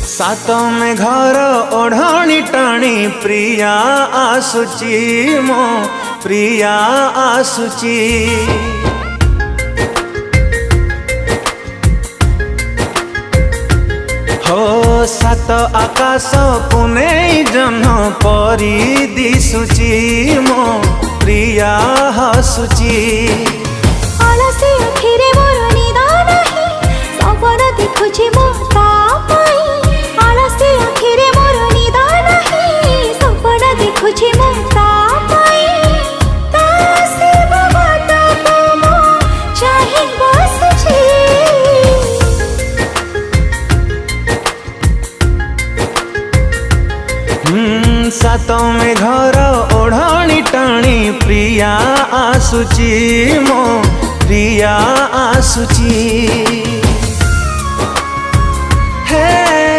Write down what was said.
सात में घर ओढ़ाणी टाणी प्रिया आसुची मो प्रिया आसुची। हो सात आकाश पुने जह्न परी दिशुची मो प्रिया हसुची। अलसी अखिरे मोर निद नाही सपन देखुछि मो ता पाई। अलसी अखिरे मोर निद नाही सपन देखुछि मो ता पाई। ता शिव बाट को मो चाहि बसुछि। सात में घर ओढ़ाणी टाणी प्रिया आसुची मो प्रिया आसुची। हे